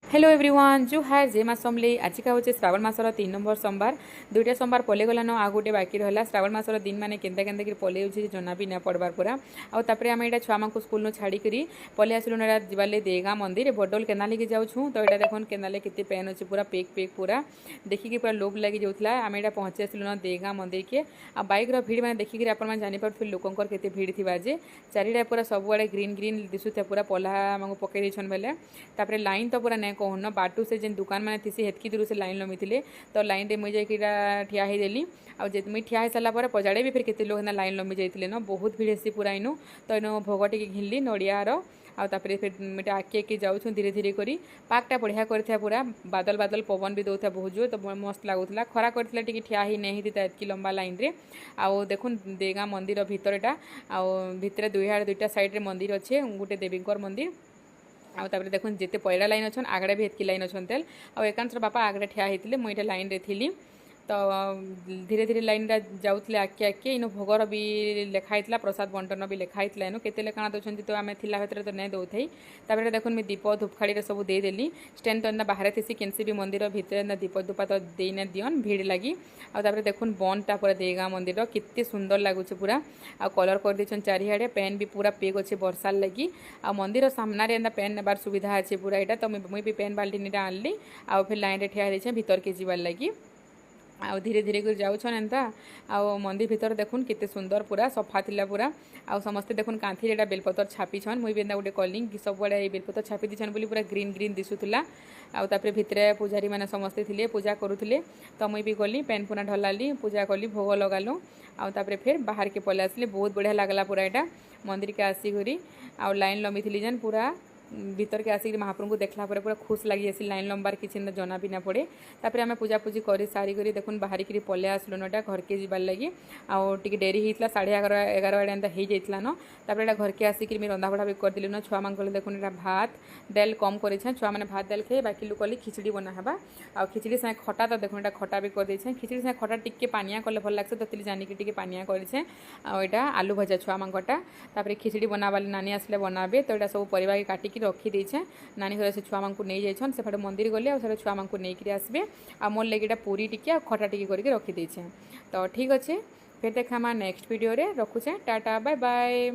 Hello everyone जो हाय जे मास समले आज का होचे श्रावण मासर 3 नंबर सोमवार दुईटा सोमवार पले गलान आ गोटे बाकी रहा श्रावण मासर दिन मैंने केन्ता केन्ता पले होचे जना भी ना पड़बार पूरा आउे आम यहाँ छुआ को स्कूल छाड़ी पले आसलु जीवार देगा मंदिर बडल केनाल के जाऊँ तो यहाँ देखो केनाल के पेन अच्छे पूरा पेक पेक पूरा देखिकी पूरा लोभ लगी जाऊला आम यहाँ पहुँची आसलु देगा मंदिर के आ बैक भिड़ मैंने देखिक आपने जानीपारे लोकंर के भिड़ थी जे चारिटा पूरा सबुआड़े ग्रीन ग्रीन दिशुता पूरा पल्हा आमको पकई देन बेले लाइन तो पूरा नहीं कहन बाटू से जेन दुकान मैंने थी हेतकी दूर से लाइन लमी थे तो लाइन रे मुझे ठिया देली मुई ठिया सारापर पजाड़े भी फिर केते लोग लाइन लमी जाते न बहुत भीड़ हेसी पूरा इनु तो इनु भोग टे घिनली नड़ियार आउे फिर मुझे आके आके जाऊँ धीरे धीरे करी पार्कटा बढ़िया कर पूरा बादल बादल पवन भी दौथा बहुत जो तो मस्त लगुला खरा कर ठिया ही नहीं थी एतकी लंबा लाइन रे आउ देखुन देगा मंदिर भितरटा भितर दुईटा साइड रे मंदिर अच्छे गोटे देवींकर मंदिर आउे देखुन जिते पैरा लाइन अच्छन आगड़े भी हेतकी लाइन अच्छन तेल आकांक्षर बापा आगड़े ठिया होते मुझे लाइन रे थी तो धीरे धीरे लाइन जाऊे आके आके इनो भोगर भी लिखाई प्रसाद बंटन भी लिखाई इनु केते काଣା दौरान तो आम थिला भर तो नहीं दौथाई तापर देखुन मुझे दीप धूपखाड़ी सब देदेली स्टैंड तो बाहर थी केनसी भी मंदिर भितर दीप धूपा तो देना दियन भीड़ लगी आउे देखुन बनटा पूरा देगा मंदिर केते सुंदर लगुच पूरा आ कलर कर देछन चारिआडे पेन भी पूरा पेक अच्छे बर्षार लगी आ मंदिर सामने एंता पेन नेबार सुविधा अच्छे पूरा यहाँ तो मुई भी पेन बाल्टी आनली आ फिर लाइन रे ठिया देछे भीतर के जीवार लगी आउ धीरे धीरे कर जाऊन एंता आउ मंदिर भीतर देखुन केते सुंदर पूरा सफा थिला पूरा आउ समस्ते देखुन कांथी एटा बेलपतर छापी छन मुई भी एंता गोटे कलिंग सब बड़े बेलपतर छापी दीछन बोली पूरा ग्रीन ग्रीन दिशुला आउ तापर भितरे पुजारी मैंने समस्ते थिले पूजा करुथिले तो मुई भी गली पेन पुना ढलाली पूजा कली भोग लगालु आउ तापर फिर बाहर के पले आसली बहुत बढ़िया लगला पूरा एटा मंदिर के आसिक आउ लाइन लमी थी जेन पूरा भीतर के आसिक महाप्रभु को देखला पर पूरा खुश लगी आसी लाइन लंबार किसी जना भी ना पड़े तापर आम पूजापूजी कर सारी कर देखुन बाहरिक पले आसलु नटा घर के जीवार लगी आउ टे डेरी होता 11:30 आड़े एंता हो जाता न तापर एटा घर के आसिक रंधा बढ़ा भी करदेली न छुआ मान देखुन एटा भात दाल कम कर छुआ मैंने भात दाल खाई बाकी लोग खिचड़ी बनावा आ खिचड़ी सागे खटा तो देखुन एटा खटा भी कर खिचड़ी सागे खटा टिके पानिया कले भल लगे तो जानिक टे पानिया करे आटा आलू भजा छुआ मांगटा तापर खिचड़ी बनावा नानी आसले बनाबे तो यहाँ सब परिवा के काटिक रखी देछे नानी घर से छुआ को नहीं जाइछन से मंदिर गले और छुआ को नहीं आसबे आ मोर लगे पूरी टिके खटा टिके करके रखी देछे तो ठीक अच्छे फिर देखा नेक्स्ट वीडियो रे रखुचे टाटा बाय बाय।